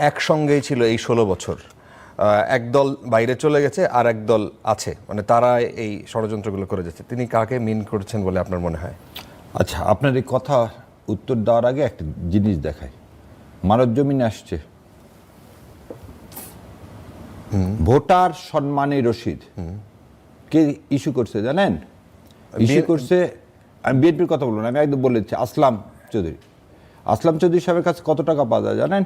একসঙ্গেই ছিল এই 16 বছর। একদল বাইরে চলে গেছে আর একদল আছে, মানে তারা এই ষড়যন্ত্রগুলো করে যাচ্ছে। তিনি কাকে মিন করছেন বলে আপনার মনে হয়? আচ্ছা, আপনার এই কথা উত্তর দেওয়ার আগে একটা জিনিস দেখায়। মানব জমিনে আসছে ভোটার সম্মানী রসিদ, কে ইস্যু করছে জানেন? ইস্যু করছে, আমি বিএনপির কথা বলবো না, আমি একদম বলেছি আসলাম চৌধুরী। আসলাম চৌধুরী সাহেবের কাছে কত টাকা পাওয়া যায় জানেন?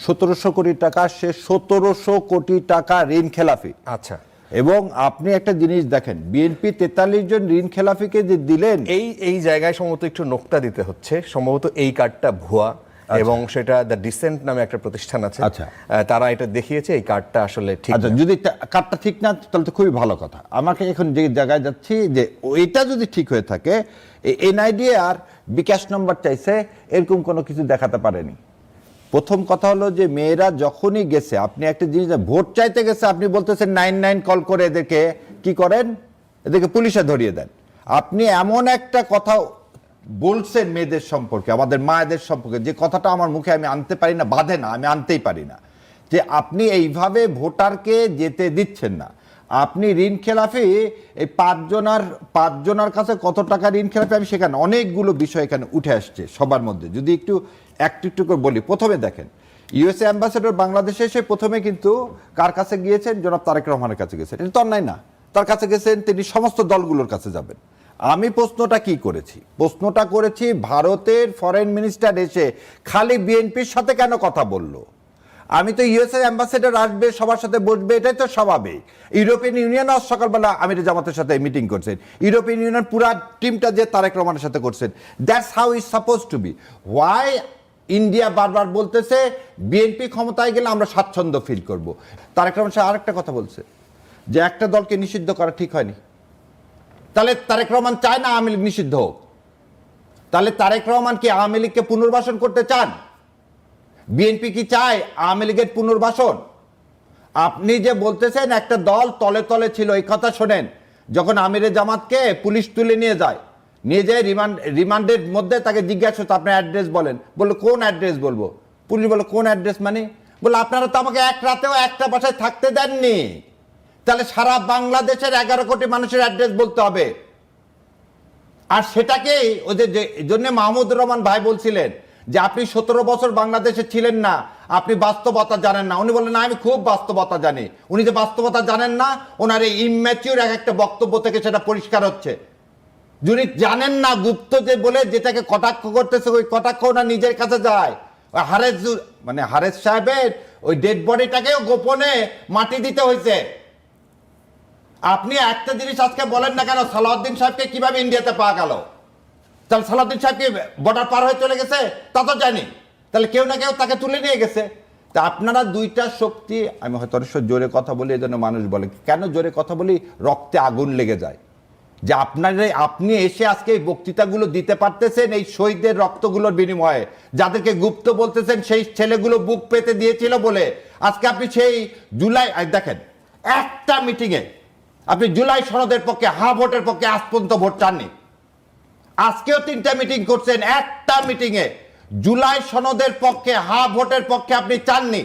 1700 কোটি টাকা। সে 1700 কোটি টাকা ঋণ খেলাফি। আচ্ছা, এবং আপনি একটা জিনিস দেখেন, বিএনপি 43 জন ঋণ খেলাফিকে যে দিলেন, এই জায়গায় সম্ভবত একটু নোক্তা দিতে হচ্ছে। সম্ভবত এই কার্ডটা ভুয়া, এবং সেটা দ্য ডিসেন্ট নামে একটা প্রতিষ্ঠান আছে, তারা এটা দেখিয়েছে এই কার্ডটা আসলে ঠিক। আচ্ছা, যদি কার্ডটা ঠিক না তাহলে তো খুবই ভালো কথা। আমাকে এখন যে জায়গায় যাচ্ছি, যে ওইটা যদি ঠিক হয়ে থাকে, এনআইডি আর বিকাশ নম্বর চাইছে, এরকম কোনো কিছু দেখাতে পারেনি। প্রথম কথা হলো যে মেয়েরা যখনই গেছে, আপনি একটা জিনিস, ভোট চাইতে গেছে, আপনি বলতেছেন 99 কল করে এদেরকে কি করেন, এদেরকে পুলিশে ধরিয়ে দেন। আপনি এমন একটা কথা বলছেন মেয়েদের সম্পর্কে, আমাদের মায়েদের সম্পর্কে, যে কথাটা আমার মুখে আমি আনতে পারি না, বাধে না, আমি আনতেই পারি না, যে আপনি এইভাবে ভোটারকে যেতে দিচ্ছেন না। আপনি ঋণ খেলাফি, এই পাঁচজনের কাছে কত টাকা ঋণ খেলাফি, আমি সেখানে অনেকগুলো বিষয় এখানে উঠে আসছে সবার মধ্যে। যদি একটু করে বলি, প্রথমে দেখেন, ইউএসএ অ্যাম্বাসেডর বাংলাদেশে এসে প্রথমে কিন্তু কার কাছে গিয়েছেন? জনাব তারেক রহমানের কাছে গেছেন। এটা তো অন্যায় না, তার কাছে গেছেন, তিনি সমস্ত দলগুলোর কাছে যাবেন। আমি প্রশ্নটা কি করেছি? প্রশ্নটা করেছি ভারতের ফরেন মিনিস্টার এসে খালি বিএনপির সাথে কেন কথা বলল? আমি তো ইউএসএ অ্যাম্বাসেডর আসবে, সবার সাথে বসবে, এটাই তো স্বাভাবিক। ইউরোপিয়ান ইউনিয়ন আজ সকালবেলা আমির জামাতের সাথে মিটিং করছেন, ইউরোপিয়ান ইউনিয়ন পুরা টিমটা যে তারেক রহমানের সাথে করছেন। That's how is suppose to be. Why India বারবার বলতেছে বিএনপি ক্ষমতায় গেলে আমরা স্বাচ্ছন্দ্য ফিল করব। তারেক রহমান সাহেব আরেকটা কথা বলছে যে একটা দলকে নিষিদ্ধ করা ঠিক হয়নি। তাহলে তারেক রহমান চায় না আওয়ামী লীগ নিষিদ্ধ হোক? তাহলে তারেক রহমান কি আওয়ামী লীগকে পুনর্বাসন করতে চান? বিএনপি কি চায় আওয়ামী লীগের পুনর্বাসন? আপনি যে বলতেছেন একটা দল তলে তলে ছিল, এই কথা শোনেন। যখন আমিরে জামাতকে পুলিশ তুলে নিয়ে যায় রিমান্ডের মধ্যে, তাকে জিজ্ঞাসা হতো আপনার অ্যাড্রেস বলেন, বললো কোন অ্যাড্রেস বলবো? পুলিশ বললো কোন অ্যাড্রেস মানে? বললো আপনারা তো আমাকে এক রাতেও একটা বাসায় থাকতে দেননি, তাহলে সারা বাংলাদেশের 11 কোটি মানুষের অ্যাড্রেস বলতে হবে। আর সেটাকেই ওদের জন্য মাহমুদুর রহমান ভাই বলছিলেন যে আপনি 17 বছর বাংলাদেশে ছিলেন না, আপনি বাস্তবতা জানেন না। উনি বললেন না, আমি খুব বাস্তবতা জানি। উনি যে বাস্তবতা জানেন না, ওনার এই ইম্যাচিউর একটা বক্তব্য থেকে সেটা পরিষ্কার হচ্ছে। যিনি জানেন না, গুপ্ত যে বলে যেটাকে কটাক্ষ করতেছে, ওই কটাক্ষ ওনার নিজের কাছে যায়। হারেস সাহেবের ওই ডেড বডিটাকেও গোপনে মাটি দিতে হয়েছে। আপনি একটা জিনিস আজকে বলেন না কেন, সালাউদ্দিন সাহেবকে কিভাবে ইন্ডিয়াতে পাওয়া গেল? তাহলে সালাউদ্দিন সাহেব কি বর্ডার পার হয়ে চলে গেছে? তা তো জানি। তাহলে কেউ না কেউ তাকে তুলে নিয়ে গেছে। তা আপনারা দুইটা শক্তি, আমি হয়তো অনেক জোরে কথা বলি, এই জন্য মানুষ বলে কেন জোরে কথা বলি, রক্তে আগুন লেগে যায়। যে আপনি এসে আজকে এই বক্তৃতাগুলো দিতে পারতেছেন এই শহীদদের রক্তগুলোর বিনিময়ে, যাদেরকে গুপ্ত বলতেছেন সেই ছেলেগুলো বুক পেতে দিয়েছিল বলে আজকে আপনি সেই জুলাই, দেখেন একটা মিটিংয়ে আপনি জুলাই সনদের পক্ষে, ভোটের পক্ষে আজ পর্যন্ত ভোট চাননি। আজকেও 3টা মিটিং করছেন, একটা মিটিংয়ে জুলাই সনদের পক্ষে, ভোটের পক্ষে আপনি চাননি।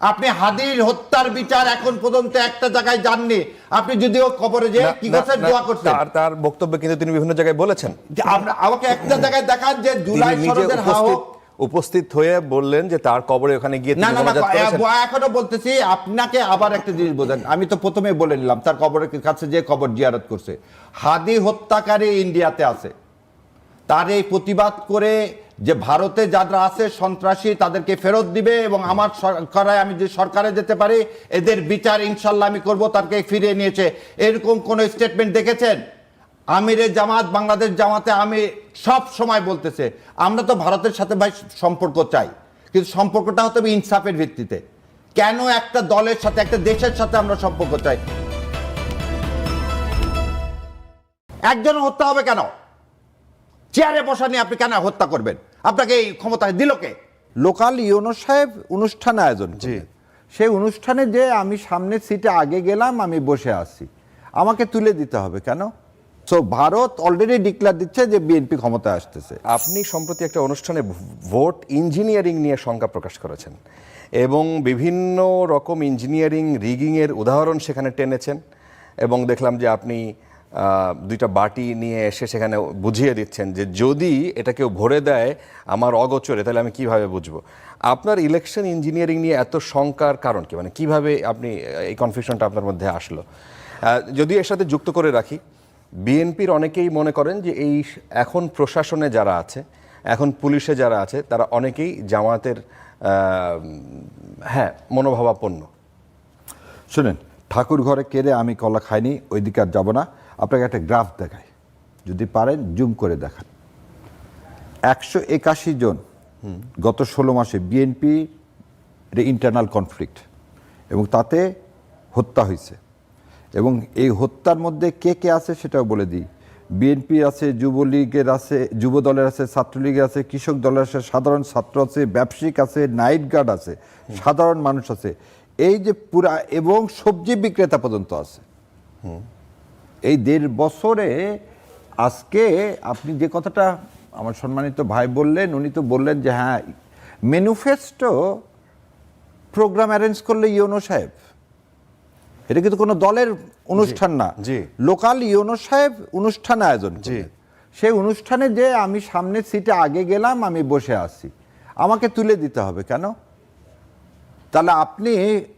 আপনি হাদির হত্যার বিচার এখন পর্যন্ত একটা জায়গায় যাননি। আপনি যদিও কবরে যে কি করছেন, দোয়া করছেন, তার বক্তব্যে কিন্তু তিনি বিভিন্ন জায়গায় বলেছেন। আমাকে একটা জায়গায় দেখান যে জুলাই সনদের উপস্থিত হয়ে বললেন যে তার কবরে ওখানে গিয়ে না, এখনো বলতেছি আপনাকে আবার একটা জিনিস বোঝেন। আমি তো প্রথমে বলে নিলাম তার কবরের কাছে যে কবর জিয়ারত করছে। হাদি হত্যাকারী ইন্ডিয়াতে আছে, তার এই প্রতিবাদ করে যে ভারতে যারা আছে সন্ত্রাসী তাদেরকে ফেরত দিবে, এবং আমার সরকারে, আমি যে সরকারে যেতে পারি, এদের বিচার ইনশাল্লাহ আমি করবো, তাকে ফিরিয়ে নিয়েছে, এরকম কোন স্টেটমেন্ট দেখেছেন? আমিরে জামাত, বাংলাদেশ জামাতে আমি সব সময় বলতেছে আমরা তো ভারতের সাথে ভাই সম্পর্ক চাই, কিন্তু সম্পর্কটা হতে হবে ইনসাফের ভিত্তিতে। কেন একটা দলের সাথে, একটা দেশের সাথে আমরা সম্পর্ক চাই? একজন হত্যা হবে কেন? চেয়ারে বসা নিয়ে আপনি কেন হত্যা করবেন? আপনাকে এই ক্ষমতা দিল কে? লোকাল ইউনো সাহেব অনুষ্ঠান আয়োজন করে, সেই অনুষ্ঠানে যে আমি সামনের সিটে আগে গেলাম, আমি বসে আছি, আমাকে তুলে দিতে হবে কেন? সো ভারত অলরেডি ডিক্লেয়ার দিচ্ছে যে বিএনপি ক্ষমতায় আসতেছে। আপনি সম্প্রতি একটা অনুষ্ঠানে ভোট ইঞ্জিনিয়ারিং নিয়ে শঙ্কা প্রকাশ করেছেন এবং বিভিন্ন রকম ইঞ্জিনিয়ারিং রিগিংয়ের উদাহরণ সেখানে টেনেছেন এবং দেখলাম যে আপনি দুইটা বাটি নিয়ে এসে সেখানে বুঝিয়ে দিচ্ছেন যে যদি এটা কেউ ভরে দেয় আমার অগোচরে তাহলে আমি কিভাবে বুঝবো। আপনার ইলেকশন ইঞ্জিনিয়ারিং নিয়ে এত শঙ্কার কারণ কি, মানে কিভাবে আপনি এই কনফিউশনটা আপনার মধ্যে আসলো? যদি এর সাথে যুক্ত করে রাখি, বিএনপির অনেকেই মনে করেন যে এই এখন প্রশাসনে যারা আছে, এখন পুলিশে যারা আছে, তারা অনেকেই জামায়াতের মনোভাবাপন্ন। শুনেন, ঠাকুর ঘরে কেড়ে আমি কলা খাইনি, ওই দিকে আর যাবো না। আপনাকে একটা গ্রাফ দেখাই, যদি পারেন জুম করে দেখান। 181 জন গত 16 মাসে বিএনপি ইন্টারনাল কনফ্লিক্ট, এবং তাতে হত্যা হয়েছে। এবং এই হত্যার মধ্যে কে কে আছে সেটাও বলে দিই। বিএনপি আছে, যুবলীগের আছে, যুব দলের আছে, ছাত্রলীগের আছে, কৃষক দলের আছে, সাধারণ ছাত্র আছে, ব্যবসায়িক আছে, নাইট গার্ড আছে, সাধারণ মানুষ আছে, এই যে পুরা, এবং সবজি বিক্রেতা পর্যন্ত আছে। এই 1.5 বছরে আজকে আপনি যে কথাটা আমার সম্মানিত ভাই বললেন, উনি তো বললেন যে হ্যাঁ ম্যানিফেস্টো প্রোগ্রাম অ্যারেঞ্জ করলে ইউনো সাহেব, এটা কিন্তু কোনো দলের অনুষ্ঠান না, লোকাল ইউনো সাহেব অনুষ্ঠান আয়োজন করে। সেই অনুষ্ঠানে যে আমি সামনের সিটে আগে গেলাম, আমি বসে আছি, আমাকে তুলে দিতে হবে কেন? তাহলে আপনি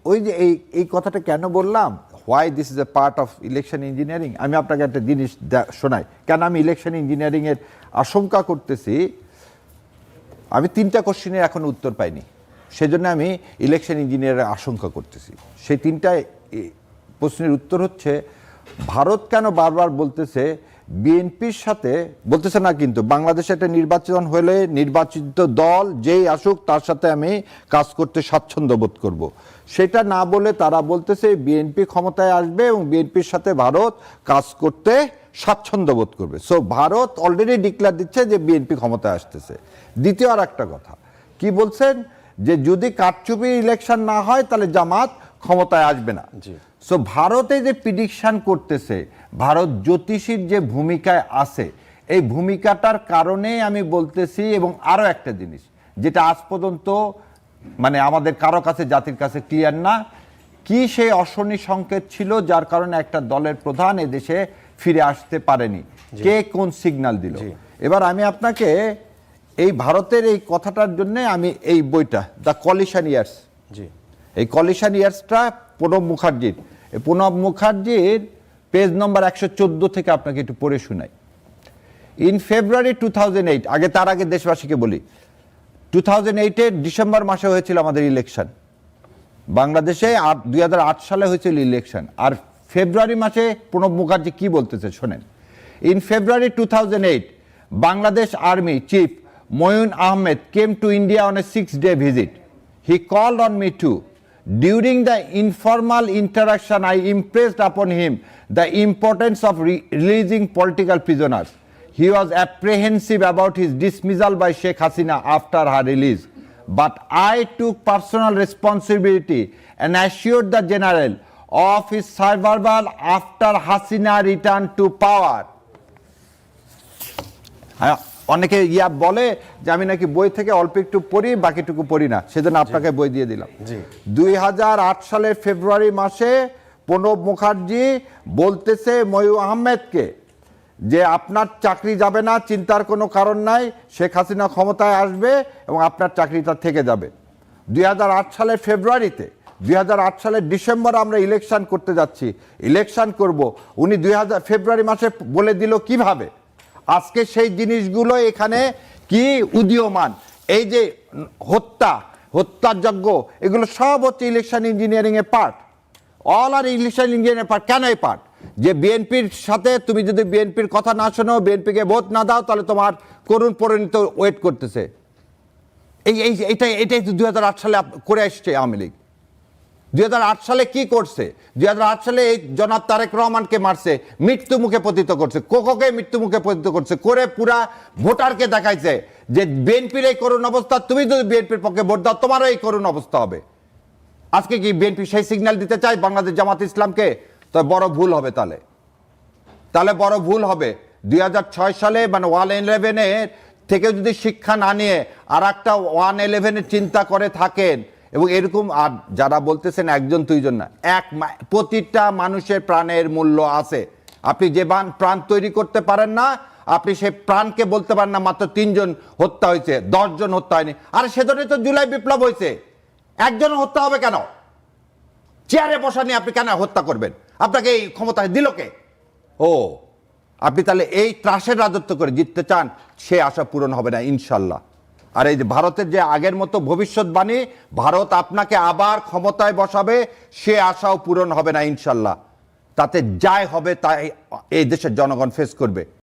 ওই যে এই কথাটা কেন বললাম, why this is a part of election engineering, আমি আপনাকে একটা জিনিস শোনাই কেন আমি ইলেকশন ইঞ্জিনিয়ারিংয়ের আশঙ্কা করতেছি। আমি 3টা কোশ্চেনের এখন উত্তর পাইনি, সেজন্য আমি ইলেকশন ইঞ্জিনিয়ারের আশঙ্কা করতেছি। সেই 3টা প্রশ্নের উত্তর হচ্ছে, ভারত কেন বারবার বলতেছে বিএনপির সাথে, বলতেছে না কিন্তু বাংলাদেশে একটা নির্বাচন হলে নির্বাচিত দল যেই আসুক তার সাথে আমি কাজ করতে স্বাচ্ছন্দ্য বোধ করব, সেটা না বলে তারা বলতেছে বিএনপি ক্ষমতায় আসবে এবং বিএনপির সাথে ভারত কাজ করতে স্বাচ্ছন্দ্য বোধ করবে। সো ভারত অলরেডি ডিক্লেয়ার দিচ্ছে যে বিএনপি ক্ষমতায় আসতেছে। দ্বিতীয় আর একটা কথা কি বলছেন, যে যদি কারচুপি ইলেকশন না হয় তাহলে জামাত ক্ষমতায় আসবে না। সো ভারতে যে প্রিডিকশন করতেছে, ভারত জ্যোতিষীর যে ভূমিকায় আছে, এই ভূমিকাটার কারণে আমি বলতেছি। এবং আরো একটা জিনিস যেটা আজ পর্যন্ত মানে আমাদের কারো কাছে, জাতির কাছে ক্লিয়ার না, কি সেই অশনি সংকেত ছিল যার কারণে একটা দলের প্রধান এদেশে ফিরে আসতে পারেনি, কে কোন সিগন্যাল দিল। এবার আমি আপনাকে এই ভারতের এই কথাটার জন্য আমি এই বইটা দ্য কলিশন ইয়ার্স, এই কলিশন ইয়ার্সটা প্রণব মুখার্জির, এই প্রণব মুখার্জির পেজ নম্বর 114 থেকে আপনাকে একটু পড়ে শোনাই। ইন ফেব্রুয়ারি 2008, তার আগে দেশবাসীকে বলি, 2008-এর ডিসেম্বর মাসে হয়েছিল আমাদের ইলেকশন বাংলাদেশে, 2008 সালে হয়েছিল ইলেকশন। আর ফেব্রুয়ারি মাসে প্রণব মুখার্জি কি বলতেছে শোনেন। In February 2008, Bangladesh army chief Moeen Ahmed came to India on a 6-day visit. He called on me too. During the informal interaction, I impressed upon him the importance of releasing political prisoners. He was apprehensive about his dismissal by Sheikh Hasina after her release. But I took personal responsibility and assured the general of his survival after Hasina returned to power. অনেকে বলে যে আমি নাকি বই থেকে অল্প একটু পড়ি, বাকিটুকু পড়ি না, সেজন্য আপনাকে বই দিয়ে দিলাম। 2008 সালের ফেব্রুয়ারি মাসে প্রণব মুখার্জি বলতেছে ময়ূর আহমেদকে যে আপনার চাকরি যাবে না, চিন্তার কোনো কারণ নাই, শেখ হাসিনা ক্ষমতায় আসবে এবং আপনার চাকরিটা থেকে যাবে। 2008 সালের ফেব্রুয়ারিতে, 2008 সালের ডিসেম্বরে আমরা ইলেকশন করতে যাচ্ছি, ইলেকশন করব, উনি ফেব্রুয়ারি মাসে বলে দিল কিভাবে। আজকে সেই জিনিসগুলো এখানে কি উদীয়মান, এই যে হত্যার যজ্ঞ, এগুলো সব হচ্ছে ইলেকশন ইঞ্জিনিয়ারিং এর পার্ট। অল আর ইলেকশন ইঞ্জিনিয়ারিং পার্ট। কেন এই পার্ট? যে বিএনপির সাথে তুমি যদি বিএনপির কথা না শোনো, বিএনপিকে ভোট না দাও, তাহলে তোমার করুণ পরিণত ওয়েট করতেছে। এটাই 2008 সালে করে আসছে আওয়ামী লীগ। 2008 সালে কি করছে? 2008 সালে এই জনাব তারেক রহমানকে মারছে, মৃত্যু মুখে পতিত করছে, কোকোকে মৃত্যু মুখে পতিত করছে, করে পুরা ভোটারকে দেখাইছে যে বিএনপির এই করুণ অবস্থা, তুমি যদি বিএনপির পক্ষে ভোট দাও তোমারও এই করুণ অবস্থা হবে। আজকে কি বিএনপি সেই সিগন্যাল দিতে চায় বাংলাদেশ জামাত ইসলামকে? তো বড় ভুল হবে। তাহলে তাহলে বড় ভুল হবে। 2006 সালে মানে 111-এর থেকে যদি শিক্ষা না নিয়ে আর একটা 111-এর চিন্তা করে থাকেন, এবং এরকম আর যারা বলতেছেন একজন দুইজন না, প্রতিটা মানুষের প্রাণের মূল্য আছে। আপনি যে প্রাণ তৈরি করতে পারেন না, আপনি সেই প্রাণকে বলতে পারেন না মাত্র 3 জন হত্যা হয়েছে, 10 জন হত্যা হয়নি। আর সেজন্যই তো জুলাই বিপ্লব হয়েছে। একজন হত্যা হবে কেন? চেয়ারে বসা নিয়ে আপনি কেন হত্যা করবেন? আপনাকে এই ক্ষমতা দিল কে? ও, আপনি তাহলে এই ত্রাসের রাজত্ব করে জিততে চান, সে আশা পূরণ হবে না ইনশাল্লাহ। আর এই যে ভারতের যে আগের মতো ভবিষ্যৎবাণী, ভারত আপনাকে আবার ক্ষমতায় বসাবে, সে আশাও পূরণ হবে না ইনশাল্লাহ। তাতে যাই হবে তাই এই দেশের জনগণ ফেস করবে।